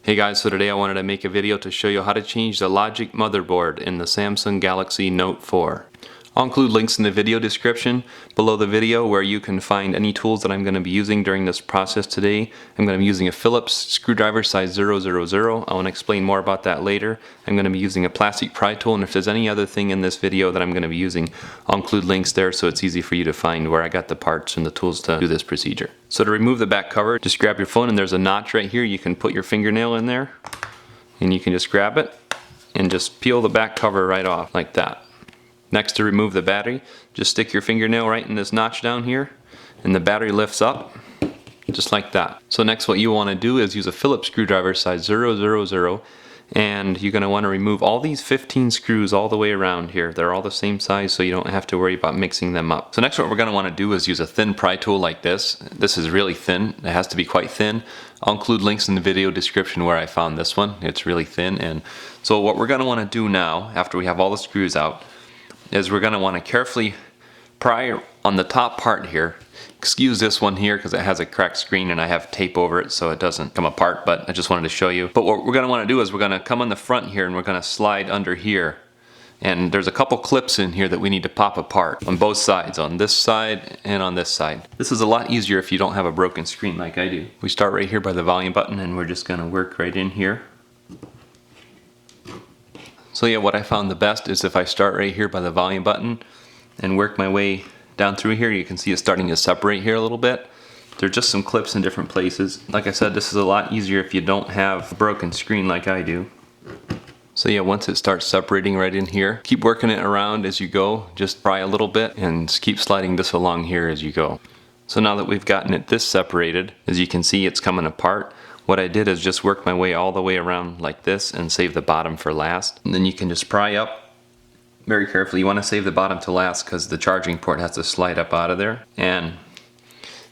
Hey guys, so today I wanted to make a video to show you how to change the logic motherboard in the Samsung Galaxy Note 4. I'll include links in the video description below the video where you can find any tools that I'm going to be using during this process today. I'm going to be using a Phillips screwdriver size 000. I want to explain more about that later. I'm going to be using a plastic pry tool, and if there's any other thing in this video that I'm going to be using, I'll include links there so it's easy for you to find where I got the parts and the tools to do this procedure. So to remove the back cover, just grab your phone and there's a notch right here. You can put your fingernail in there and you can just grab it and just peel the back cover right off like that. Next, to remove the battery, just stick your fingernail right in this notch down here and the battery lifts up just like that. So next what you want to do is use a Phillips screwdriver size 000, and you're going to want to remove all these 15 screws all the way around here. They're all the same size, so you don't have to worry about mixing them up. So next what we're going to want to do is use a thin pry tool like this. This is really thin. It has to be quite thin. I'll include links in the video description where I found this one. It's really thin. And so what we're going to want to do now, after we have all the screws out, is we're going to want to carefully pry on the top part here. Excuse this one here because it has a cracked screen and I have tape over it so it doesn't come apart, but I just wanted to show you. But what we're going to want to do is we're going to come on the front here and we're going to slide under here. And there's a couple clips in here that we need to pop apart on both sides, on this side and on this side. This is a lot easier if you don't have a broken screen like I do. We start right here by the volume button and we're just going to work right in here. So yeah, what I found the best is if I start right here by the volume button and work my way down through here. You can see it's starting to separate here a little bit. There are just some clips in different places. Like I said, this is a lot easier if you don't have a broken screen like I do. So yeah, once it starts separating right in here, keep working it around as you go. Just pry a little bit and just keep sliding this along here as you go. So now that we've gotten it this separated, as you can see it's coming apart. What I did is just work my way all the way around like this and save the bottom for last. And then you can just pry up very carefully. You want to save the bottom to last because the charging port has to slide up out of there. And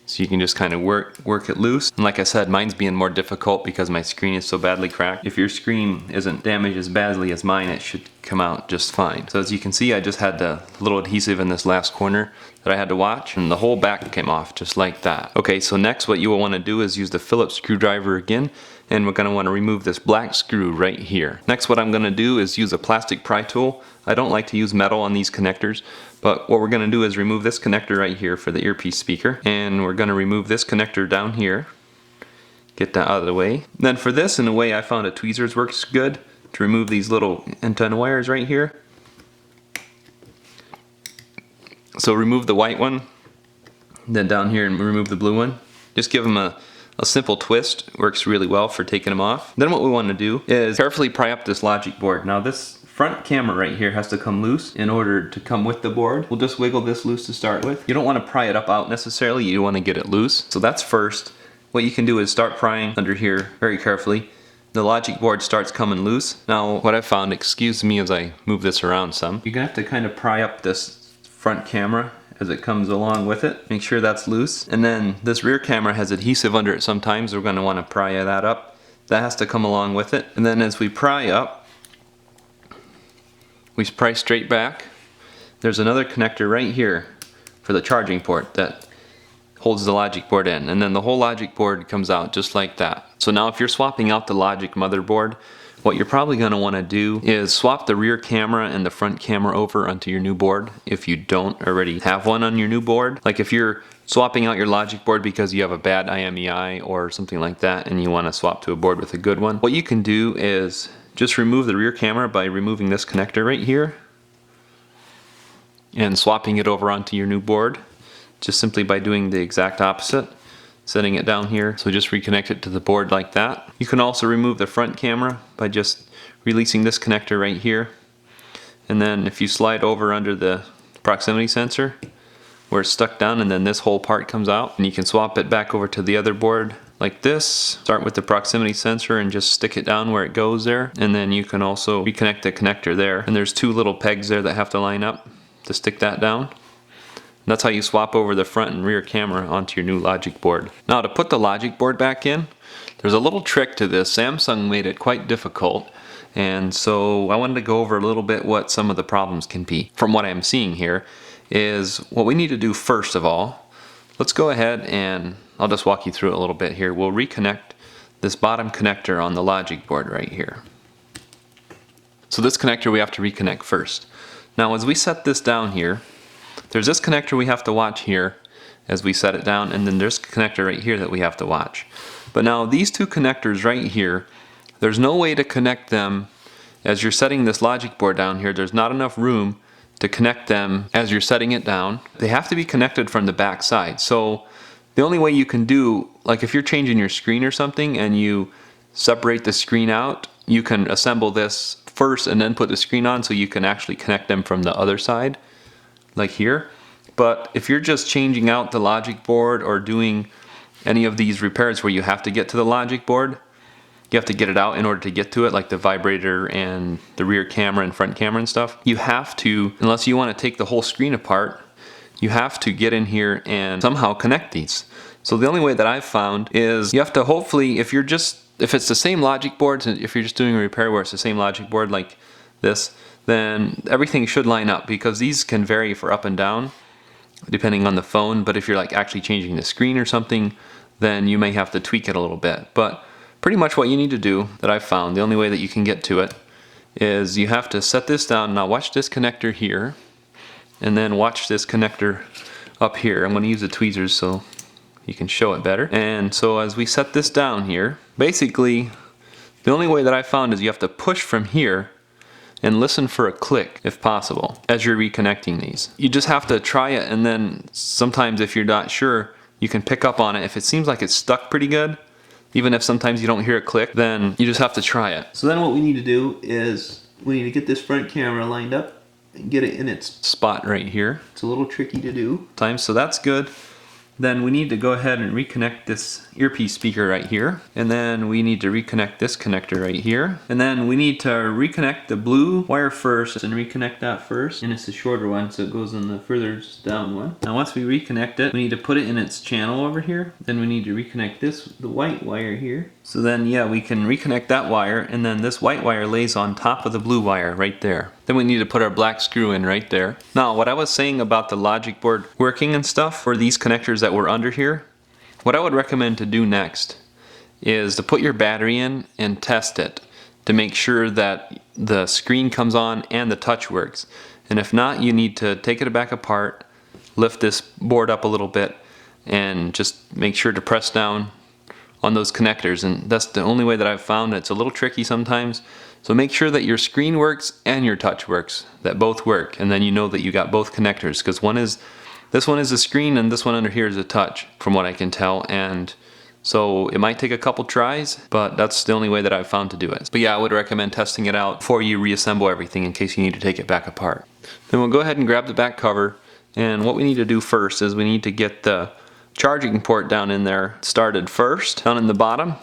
so you can just kind of work it loose. And like I said, mine's being more difficult because my screen is so badly cracked. If your screen isn't damaged as badly as mine, it should come out just fine. So as you can see, I just had the little adhesive in this last corner that I had to watch, and the whole back came off just like that. Okay, so next what you will want to do is use the Phillips screwdriver again, and we're going to want to remove this black screw right here. Next what I'm going to do is use a plastic pry tool. I don't like to use metal on these connectors, but what we're going to do is remove this connector right here for the earpiece speaker, and we're going to remove this connector down here. Get that out of the way. Then for this, in a way I found a tweezers works good to remove these little antenna wires right here. So remove the white one, then down here and remove the blue one. Just give them a simple twist. Works really well for taking them off. Then what we want to do is carefully pry up this logic board. Now this front camera right here has to come loose in order to come with the board. We'll just wiggle this loose to start with. You don't want to pry it up out necessarily, you want to get it loose. So that's first. What you can do is start prying under here very carefully. The logic board starts coming loose. Now what I found, excuse me as I move this around some, you're going to have to kind of pry up this front camera as it comes along with it. Make sure that's loose. And then this rear camera has adhesive under it sometimes. We're going to want to pry that up. That has to come along with it. And then as we pry up, we pry straight back. There's another connector right here for the charging port that holds the logic board in. And then the whole logic board comes out just like that. So now if you're swapping out the logic motherboard, what you're probably going to want to do is swap the rear camera and the front camera over onto your new board if you don't already have one on your new board. Like if you're swapping out your logic board because you have a bad IMEI or something like that and you want to swap to a board with a good one, what you can do is just remove the rear camera by removing this connector right here and swapping it over onto your new board just simply by doing the exact opposite. Setting it down here, so just reconnect it to the board like that. You can also remove the front camera by just releasing this connector right here, and then if you slide over under the proximity sensor where it's stuck down, and then this whole part comes out, and you can swap it back over to the other board like this. Start with the proximity sensor and just stick it down where it goes there, and then you can also reconnect the connector there, and there's two little pegs there that have to line up to stick that down. That's how you swap over the front and rear camera onto your new logic board. Now to put the logic board back in, there's a little trick to this. Samsung made it quite difficult, and so I wanted to go over a little bit what some of the problems can be. From what I'm seeing here is what we need to do first of all, let's go ahead and I'll just walk you through it a little bit here. We'll reconnect this bottom connector on the logic board right here. So this connector we have to reconnect first. Now as we set this down here, there's this connector we have to watch here as we set it down, and then there's a connector right here that we have to watch. But now these two connectors right here, there's no way to connect them as you're setting this logic board down here. There's not enough room to connect them as you're setting it down. They have to be connected from the back side. So the only way you can do, like if you're changing your screen or something and you separate the screen out, you can assemble this first and then put the screen on so you can actually connect them from the other side, like here. But if you're just changing out the logic board or doing any of these repairs where you have to get to the logic board, you have to get it out in order to get to it, like the vibrator and the rear camera and front camera and stuff. You have to, unless you want to take the whole screen apart, you have to get in here and somehow connect these. So the only way that I've found is you have to hopefully, if it's the same logic board, if you're just doing a repair where it's the same logic board like this, then everything should line up, because these can vary for up and down depending on the phone. But if you're like actually changing the screen or something, then you may have to tweak it a little bit. But pretty much what you need to do, that I've found, the only way that you can get to it, is you have to set this down. Now watch this connector here, and then watch this connector up here. I'm going to use the tweezers so you can show it better. And so as we set this down here, basically the only way that I found is you have to push from here and listen for a click if possible as you're reconnecting these. You just have to try it, and then sometimes if you're not sure, you can pick up on it. If it seems like it's stuck pretty good, even if sometimes you don't hear it click, then you just have to try it. So then what we need to do is we need to get this front camera lined up and get it in its spot right here. It's a little tricky to do sometimes, so that's good. Then we need to go ahead and reconnect this earpiece speaker right here. And then we need to reconnect this connector right here. And then we need to reconnect the blue wire first and reconnect that first. And it's a shorter one, so it goes in the further down one. Now once we reconnect it, we need to put it in its channel over here. Then we need to reconnect the white wire here. So then yeah, we can reconnect that wire, and then this white wire lays on top of the blue wire right there. Then we need to put our black screw in right there. Now what I was saying about the logic board working and stuff for these connectors that were under here, what I would recommend to do next is to put your battery in and test it to make sure that the screen comes on and the touch works. And if not, you need to take it back apart, lift this board up a little bit, and just make sure to press down on those connectors. And that's the only way that I've found. It's a little tricky sometimes. So make sure that your screen works and your touch works, that both work, and then you know that you got both connectors, because this one is the screen and this one under here is a touch, from what I can tell. And so it might take a couple tries, but that's the only way that I've found to do it. But yeah, I would recommend testing it out before you reassemble everything in case you need to take it back apart. Then we'll go ahead and grab the back cover, and what we need to do first is we need to get the charging port down in there started first, down in the bottom.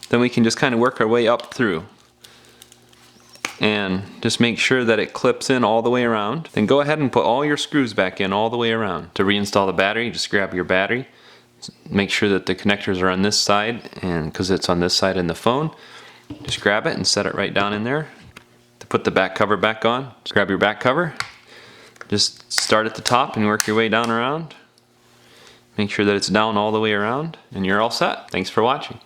Then we can just kind of work our way up through and just make sure that it clips in all the way around. Then go ahead and put all your screws back in all the way around. To reinstall the battery, just grab your battery, make sure that the connectors are on this side, and because it's on this side in the phone, just grab it and set it right down in there. To put the back cover back on, just grab your back cover, just start at the top and work your way down around. Make sure that it's down all the way around, and you're all set. Thanks for watching.